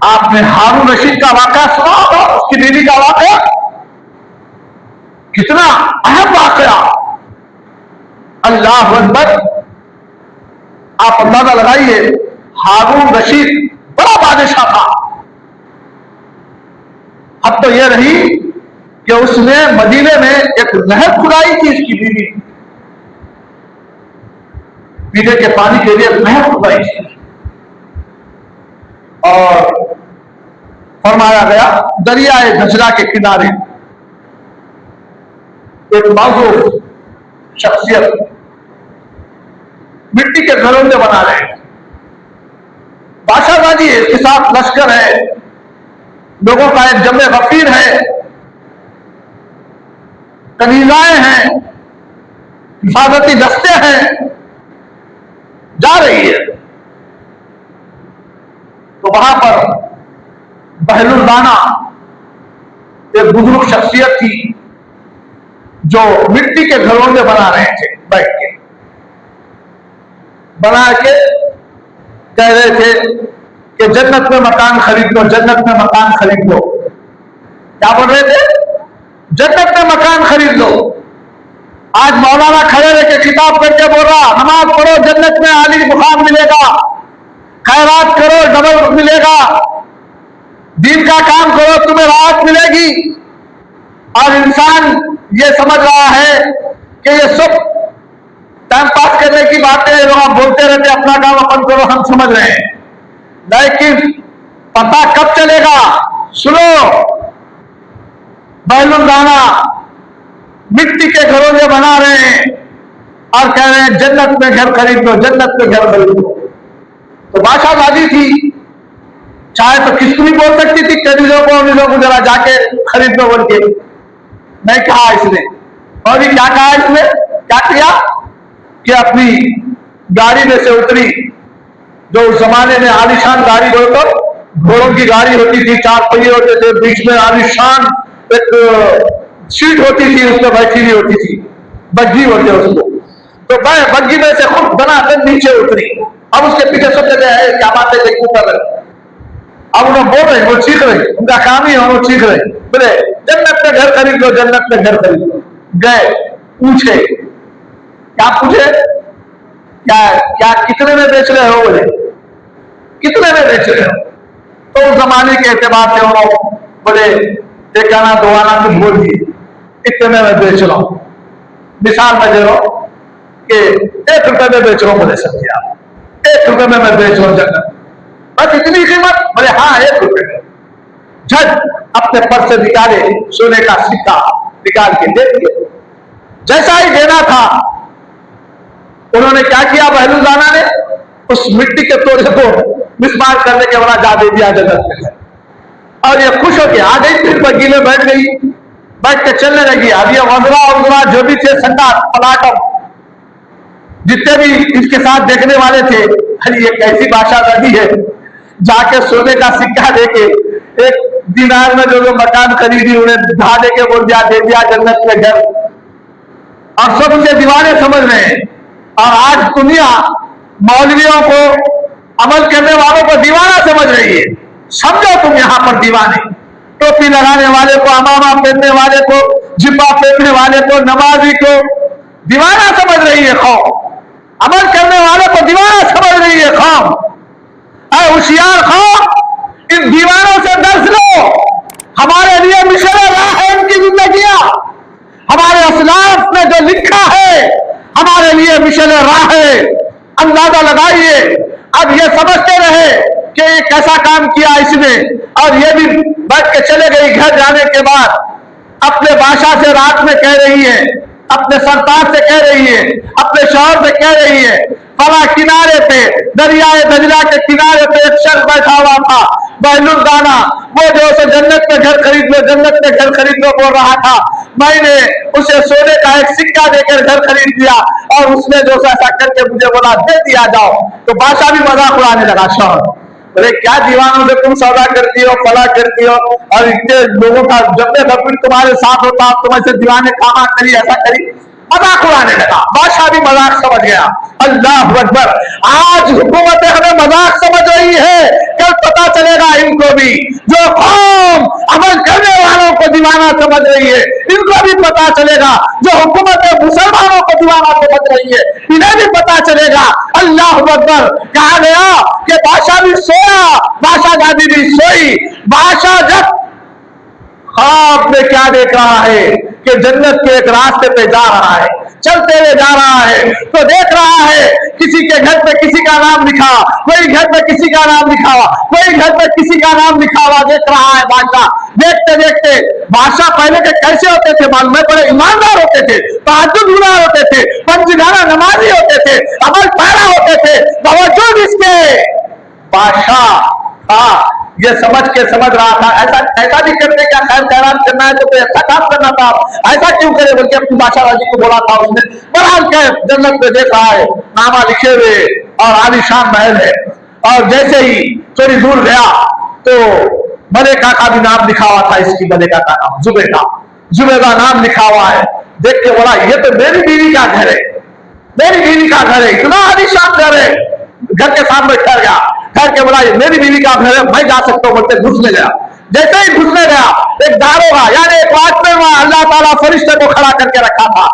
आपने हारून रशीद का वाक़या सुना होगा, उसकी बीवी का वाक़या, कितना अहम वाक़या। अल्लाह अकबर। आप अंदाजा लगाइए, हारून रशीद बड़ा बादशाह था। अब तो यह रही कि उसने मदीने में एक नहर खुदाई थी, इसकी बीवी पीने के पानी के लिए नहर खुदाई थी, और फरमाया गया दरियाए गजरा के किनारे एक मासूम शख्सियत मिट्टी के घरोंदे बना रहे हैं। बादशाहजादी है, इसके साथ लश्कर है, लोगों का एक जमे गफीर है, कनीजाएं हैं, हिफाजती दस्ते हैं, जा रही है। तो वहां पर बहलुल दाना एक बुजुर्ग शख्सियत थी जो मिट्टी के घरोंदे बना रहे थे, बैठ के बना के कह रहे थे कि जन्नत में मकान खरीद लो, जन्नत में मकान खरीद लो। क्या बोल रहे थे? जन्नत में मकान खरीद लो। आज मौलाना खड़े रह के खिताब करके बोल रहा, नमाज पढ़ो जन्नत में आली मुकाम मिलेगा, खैरात करो डबल मिलेगा, दीन का काम करो तुम्हें राहत मिलेगी। और इंसान ये समझ रहा है कि ये सब टाइम पास करने की बातें लोग बोलते रहते, अपना काम अपन करो, हम समझ रहे हैं, लेकिन पता कब चलेगा? सुनो, बहलुल दाना मिट्टी के घरों में बना रहे हैं और कह रहे हैं जन्नत में घर खरीद लो, जन्नत में घर खरीद लो। तो बादशाहजादी थी, चाहे तो किसको भी बोल सकती थी, कनीजों को जरा जाके खरीद लो बोल के। नहीं कहा इसने। और ये क्या कहा इसने? क्या किया कि अपनी गाड़ी में से उतरी, जो उस जमाने में आलीशान गाड़ी हो तो घोड़ों की गाड़ी होती थी, 4 पहिए होते थे, बीच में आलीशान एक सीट होती थी, उस पर बैठी हुई होती थी, बग्घी बोलते उसको। तो बग्घी में से खुद बनाकर नीचे उतरी। अब उसके पीछे सब जगह है, क्या बात है, देखो कर रहे। अब उन्हें बोल रहे, वो सीख रहे, उनका काम ही है, वो सीख रहे। बोले जन्नत में घर खरीद लो, जन्नत में घर खरीद लो। गए, पूछे, क्या पूछे? क्या क्या कितने में बेच रहे हो? बोले कितने में बेच रहे हो? तो उस जमाने के एतबार से उन्होंने बोले एक आना दो आना कुछ बोल दिए, इतने में बेच रहा हूं। मिसाल में दे रहा हूं कि 1 रुपए में बेच रहा हूं, बोले समझे आप, 1 रुपए में मैं बेच रहा हूं जन्नत, बस इतनी कीमत? बोले हाँ 1 रुपए में। झट अपने पर्स से निकाले सोने का सिक्का निकाल के दे दिए। जैसा ही देना था उन्होंने क्या किया, बहलुल दाना ने उस मिट्टी के तोड़े को मिसमार करने के बाद जा दे दिया जन्नत में। और ये खुश होके आ गई, फिर बग्घी में बैठ गई, बैठ के चलने लगी। अब ये वज़रा जो भी थे, संदा पलाटम जितने भी इसके साथ देखने वाले थे, अरे ये कैसी बादशाहजादी है, जाके सोने का सिक्का देके 1 दीनार में जो मकान खरीदी उन्हें धा दे के बोल दिया, दे दिया जन्नत में घर। और सब उसे दीवाने समझ रहे हैं। और आज दुनिया मौलवियों को, अमल करने वालों को दीवाना समझ रही है। समझो तुम यहां पर दीवाने, टोपी लगाने वाले को, अमामा पहनने वाले को, जिब्बा पहनने वाले को, नमाजी को दीवाना समझ रही है कौम, अमल करने वाले को दीवाना समझ रही है कौम। होशियार कौम, इन दीवानों से दर्श लो। हमारे लिए मिशन राह है इनकी जिंदगियां, हमारे असलाफ ने जो लिखा है हमारे लिए मिशन राह है। अंदाजा लगाइए, अब ये समझते रहे कि ये कैसा काम किया इसने, और ये भी बैठ के चले गई। घर जाने के बाद अपने बादशाह से रात में कह रही है, अपने सरताज से कह रही है, अपने शौहर से कह रही है, फला किनारे पे दरियाए दजला के किनारे पे एक शख्स बैठा हुआ था, बहलुल दाना, वो जो उसे जन्नत में घर खरीद लो, जन्नत में घर खरीद लो बोल रहा था। मैंने उसे सोने का एक सिक्का देकर घर खरीद दिया, और उसने जो ऐसा करके मुझे बोला दे दिया जाओ। तो बादशाह भी मजाक उड़ाने लगा। शौहर बोले क्या दीवानों से तुम सौदा करती हो, फला करती हो, और इतने लोगों का जब तक तुम्हारे साथ होता तुम ऐसे दीवाने काम करी, ऐसा करी, मजाक उड़ाने लगा। बादशाह भी मजाक समझ गया। अल्लाह अकबर। आज हुकूमतें हमें मजाक समझ रही है, कल पता चलेगा इनको भी, जो कौम अमल करने वालों को दीवाना समझ रही है इनको भी पता चलेगा, जो हुकूमत मुसलमानों को दीवाना समझ रही है इन्हें भी पता चलेगा। अल्लाह अकबर। कहा गया कि बादशाह भी सोया, बादशाह दादी भी सोई। बादशाह जब ख्वाब में क्या देख रहा है कि जन्नत के एक रास्ते पे जा रहा है, चलते हुए जा रहा है, तो देख रहा है किसी के घर पे किसी का नाम लिखा, कोई घर पे किसी का नाम लिखा हुआ, कोई घर पे किसी का नाम लिखा हुआ देख रहा है बादशाह। देखते देखते बादशाह पहले के कैसे होते थे मालूम है? बड़े ईमानदार होते थे, तहज्जुद गुज़ार होते थे, पंजगाना नमाजी होते थे, अमल पैरा होते थे। बावजूद इसके बादशाह ये समझ रहा था ऐसा भी करने का खैर खैरात करना है तो कोई अच्छा काम करना था, ऐसा क्यों करे? बल्कि अपनी बादशाह राजी को बोला था उसने। बहरहाल के जन्नत में देख रहा है नामा लिखे हुए और आलीशान महल है, और जैसे ही थोड़ी दूर गया तो मलेका का भी नाम लिखा हुआ था। इसकी मलेका का नाम जुबैदा नाम लिखा हुआ है। देख के बोला ये तो मेरी बीवी का घर है, मेरी बीवी का घर है, इतना आलीशान घर है। घर के सामने ठहर गया, ठहर के बोला मेरी बीवी का घर है, मैं जा सकता हूं बोलते घुसने गया। जैसे ही घुसने गया एक दारोगा यानी एक वॉचमैन वहां अल्लाह ताला फरिश्ते को खड़ा करके रखा था।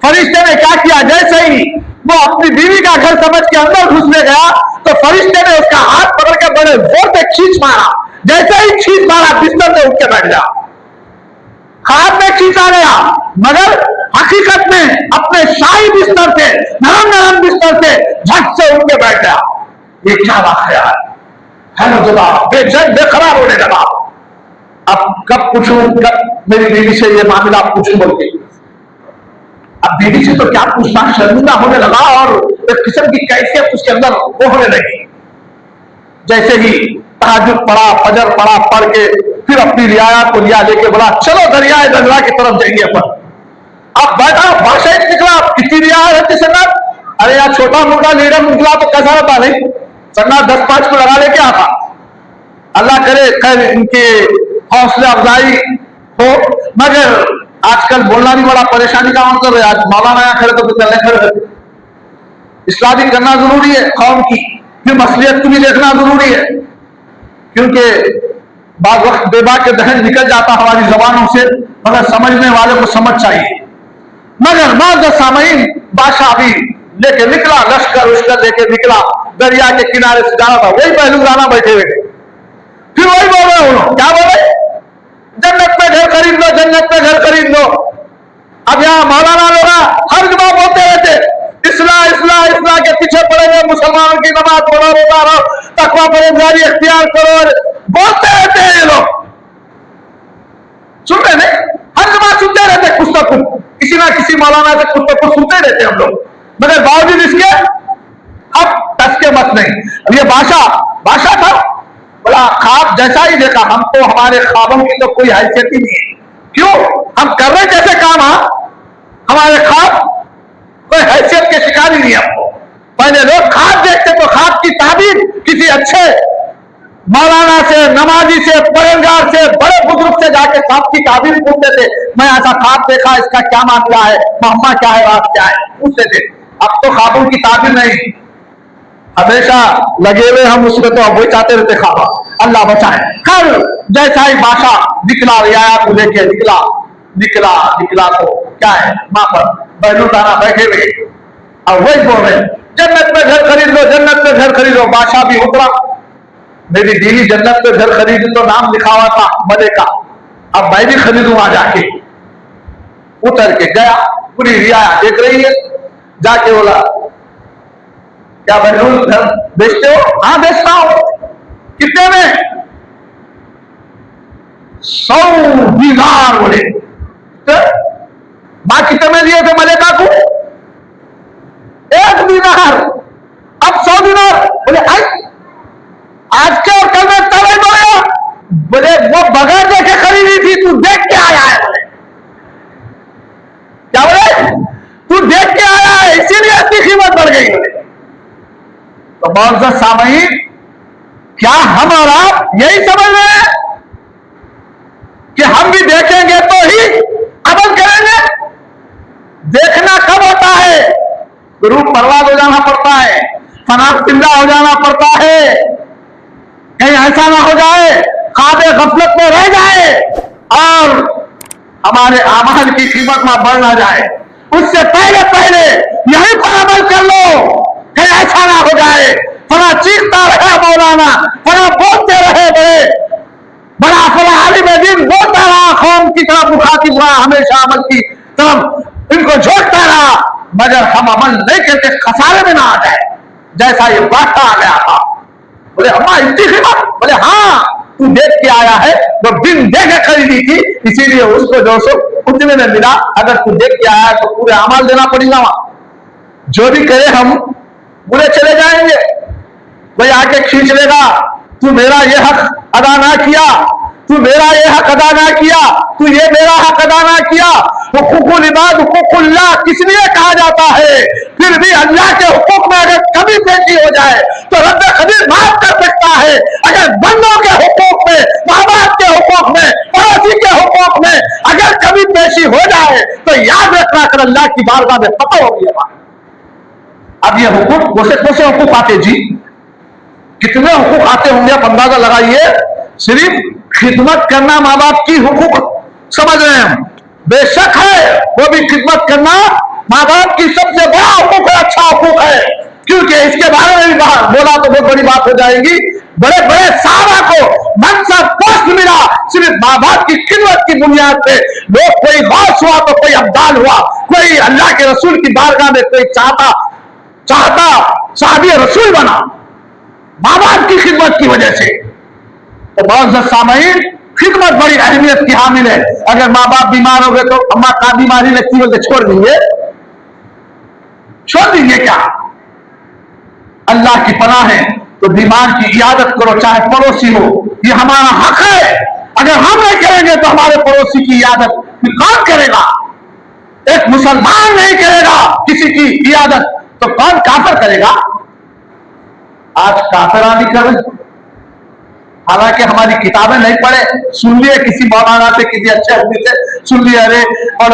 फरिश्ते ने क्या किया, जैसे ही वो अपनी बीवी का घर समझ के अंदर घुसने गया तो फरिश्ते ने उसका हाथ पकड़ के बड़े जोर से खींच मारा। जैसे ही खींच मारा बिस्तर से उठ के बैठ गया। हाथ में खींचा गया मगर हकीकत में अपने शाही बिस्तर से, नरम नरम बिस्तर से झट से उठ के बैठ गया। ये क्या वाकया है ना जनाब? बेचैन बेकरार होने लगा। अब कब पूछूं, कब मेरी बीवी से ये मामला पूछूं बोल के। अब बीवी से तो क्या पूछना, शर्मिंदा होने लगा और एक किस्म की कैफियत उसके अंदर वो होने लगी। जैसे ही तहज्जुद पढ़ा, फजर पढ़ा, पढ़ के फिर अपनी रियाया को लिया लेके बोला चलो दरियाए गंगा की तरफ जाइए। पर अब बैठा बादशाह निकला, कितनी रियाया है संगत? अरे यार छोटा मोटा लीडर निकला तो कैसा होता नहीं, संगत 10-5 को लगा लेके आता। अल्लाह करे खैर इनके हौसला अफजाई हो, मगर आजकल बोलना भी बड़ा परेशानी का मतलब है। आज मौलाना यहाँ खड़े तो चलने खड़े, इस्लामी करना जरूरी है कौम की, फिर मसलियत को भी देखना जरूरी है, क्योंकि बाद वक्त बेबा के दहन निकल जाता हमारी जबानों से, मगर समझने वाले को समझ चाहिए। मगर माज सामईन बादशाह भी लेके निकला, लश्कर उश्कर लेके निकला, दरिया के किनारे से जाना था। वही पहलूजाना बैठे हुए थे, फिर वही बोल रहे उन्होंने क्या बोले, जन्नत में घर खरीद लो, जन्नत में घर खरीद लो। अब यहाँ मौलाना लोग हर जगह बोलते रहते इस्लाह इस्लाह इस्लाह के पीछे पड़े हुए, मुसलमानों की नमाज पढ़ो, रोजा रहो, तकवा परहेजगारी इख्तियार करो, बोलते रहते हैं ये लोग। सुनते नहीं, हर जगह सुनते रहते कुछ ना कुछ, किसी ना किसी मौलाना से कुछ ना कुछ सुनते रहते हम लोग, मगर बावजूद इसके अब टस के मत नहीं। अब ये बादशाह था, बोला ख्वाब जैसा ही देखा, हमको हमारे ख्वाबों की तो कोई हैसियत ही नहीं है। क्यों? हम कर रहे कैसे काम, हमारे ख्वाब कोई हैसियत के शिकार ही नहीं। हमको पहले लोग ख्वाब देखते तो ख्वाब की ताबीर किसी अच्छे मौलाना से, नमाजी से, परहेजगार से, बड़े बुजुर्ग से जाके ख्वाब की ताबीर पूछते थे। मैं ऐसा ख्वाब देखा, इसका क्या मामला है, मोहम्मा क्या है, रात क्या है, पूछते थे। अब तो ख्वाबों की ताबीर नहीं, हमेशा लगे हुए हम उसमें, तो अब वही चाहते रहते खाबा, अल्लाह बचाए। खैर जैसा ही बादशाह निकला, रियाया को लेके निकला तो क्या है, वहां पर बहलूदाना बैठे हुए और वही बोल रहे जन्नत में घर खरीद लो, जन्नत में घर खरीद लो। बादशाह भी उतरा, मेरी बीवी जन्नत में घर खरीदी तो नाम लिखा हुआ था मलेका, अब मैं भी खरीदूंगा। जाके उतर के गया, पूरी रियाया देख रही है, जाके बोला क्या बहलूल घर बेचते हो? हाँ बेचता हूं। कितने में? 100 दीनार बोले। बात कितने में दिए थे मलेका को? 1 दीनार। अब 100 दीनार बोले आज के और कल में तब बोलेगा, बोले वो बगैर देखे खरीदी थी, तू देख के आया है। बोले क्या बोले? तू देख के आया है इसीलिए इसकी कीमत बढ़ गई। बोले तो मौजूद सामईन, क्या हम और आप यही समझ रहे हैं कि हम भी देखेंगे तो ही अमल करेंगे? देखना कब होता है? रूह परवाज हो जाना पड़ता है, फनाक जिंदा हो जाना पड़ता है, कहीं ऐसा ना हो पूरे गफलत में रह जाए और हमारे आमाल की कीमत ना बढ़ ना जाए, उससे पहले पहले यही पर अमल कर लो कि ऐसा ना हो जाए फला चीखता रहे मौलाना, फला बोलते रहे बड़ा फला आलिम दीन बोलता रहा, कौम की तरफ मुखातिब रहा, हमेशा अमल की तरफ इनको झोंकता रहा, मगर हम अमल नहीं करके खसारे में ना आ जाए जैसा ये वाक़ा आ गया था। बोले अम्मा इतनी कीमत? बोले हाँ, तू देख के आया है, तो बिन देखे खरीदी थी, इसीलिए उसको 200 उतने में मिला। अगर तू देख के आया तो पूरे अमाल देना पड़ेगा, वहां जो भी करे हम बुरे चले जाएंगे। कोई आके खींच लेगा, तू मेरा ये हक अदा ना किया, तू मेरा ये हक अदा ना किया, तू ये मेरा हक अदा ना किया। हुकूकुल इबाद हुकूकुल्लाह किस लिए कहा जाता है? फिर भी अल्लाह के हुकूक में अगर कभी पेशी हो जाए तो रब्बे कदीर माफ कर सकता है। अगर बंदों के हुकूक में, माँ बाप के हुकूक में, पड़ोसी के हुकूक में अगर कभी पेशी हो जाए तो याद रखना कर अल्लाह की बारगाह में पता होगी। अब ये हुकूक कौन से हुकूक आते जी? कितने हुकूक आते होंगे आप अंदाजा लगाइए। सिर्फ खिदमत करना माँ बाप की हुकूक समझ रहे हैं हम, बेशक है वो भी खिदमत करना माँ बाप की सबसे बड़ा हुकूक है, अच्छा हुकूक है, क्योंकि इसके बारे में भी बोला तो बहुत बड़ी बात हो जाएगी। बड़े बड़े साहबा को मनसब पोस्ट मिला सिर्फ माँ बाप की खिदमत की बुनियाद पे। लोग कोई गौस हुआ तो कोई अब्दाल हुआ, कोई अल्लाह के रसूल की बारगाह में कोई चाहता साहबी रसूल बना माँ बाप की खिदमत की वजह से। तो बहुत सामयीन खिदमत बड़ी अहमियत की हामिल है। अगर माँ बाप बीमार हो गए तो अम्मा का बीमारी लगती है तो छोड़ देंगे क्या? अल्लाह की पनाह है तो बीमार की इयादत करो, चाहे पड़ोसी हो, ये हमारा हक है। अगर हम नहीं करेंगे तो हमारे पड़ोसी की इयादत कौन करेगा? एक मुसलमान नहीं करेगा किसी की इयादत तो कौन काफिर करेगा? आज काफिरानी कर रहे, हालांकि हमारी किताबें नहीं पढ़े, सुन लिए किसी मौलाना से, किसी अच्छे आदमी से सुन लिया, अरे और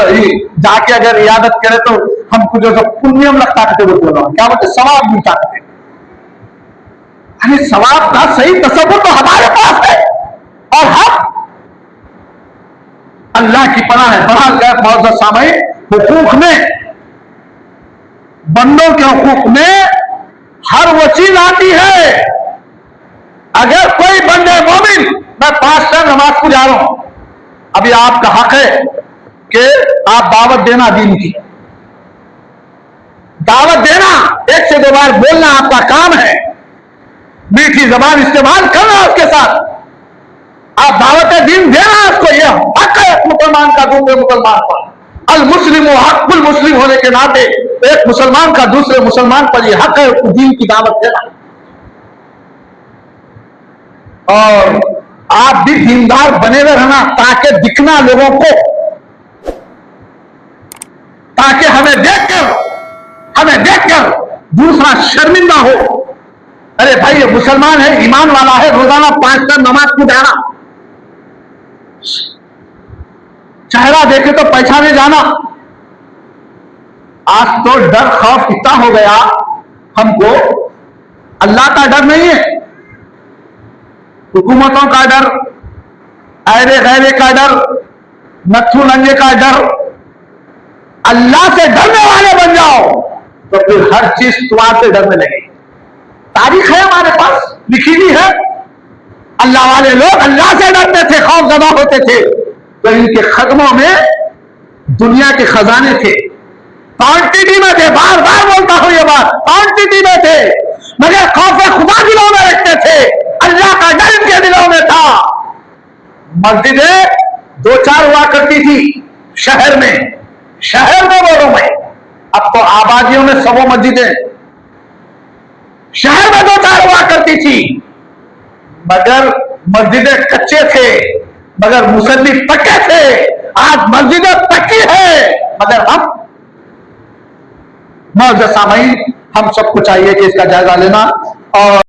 जाके अगर इयादत करे तो हमको जो पुण्यम लगता थे वो क्या बोलते सवाब मिलता थे। अरे सवाब का सही तसव्वुर तो हमारे पास है और हम अल्लाह की पनाह है। बढ़ा गए बहुत सामने हुकूक में, बंदों के हुकूक में हर वो चीज आती है। अगर कोई बंदे मोमिन, मैं 5 टाइम नमाज को जा रहा हूं, अभी आपका हक है कि आप दावत देना, दीन की दावत देना, 1 से 2 बार बोलना आपका काम है, मीठी जबान इस्तेमाल करना उसके साथ, आप दावत दीन देना उसको, यह हक है मुसलमान का दूसरे मुसलमान पर। अल मुस्लिम हक़ुल मुस्लिम होने के नाते एक मुसलमान का दूसरे मुसलमान पर यह हक है दीन की दावत देना। और आप भी दीनदार बने रहना ताकि दिखना लोगों को, ताकि हमें देखकर दूसरा शर्मिंदा हो। अरे भाई ये मुसलमान है, ईमान वाला है, रोजाना 5 टाइम नमाज को जाना, चेहरा देखे तो पहचाने जाना। आज तो डर खौफ इतना हो गया हमको, अल्लाह का डर नहीं है, हुकूमतों का डर, ऐरे गैरे का डर, नत्थु नंगे का डर। अल्लाह से डरने वाले बन जाओ तो फिर हर चीज तुम्हारे डरने लगेगी। तारीख है हमारे पास लिखी हुई है, अल्लाह वाले लोग अल्लाह से डरते थे, खौफजदा होते थे, तो इनके कदमों में दुनिया के खजाने थे, क्वांटिटी में थे। बार बार बोलता हूं ये बात, क्वांटिटी में थे, मगर खौफ खुदा दिलों में रखते थे, अल्लाह का डर इनके दिलों में था। मस्जिदें 2-4 हुआ करती थी शहर में बोलो मैं, अब तो आबादियों में 100 मस्जिदें शहर में 2-4 हुआ करती थी, मगर मस्जिदें कच्चे थे, मगर मुसल्ली पक्के थे। आज मस्जिदें पक्की है, मगर हम मौजूद सामईन, हम सबको चाहिए कि इसका जायजा लेना और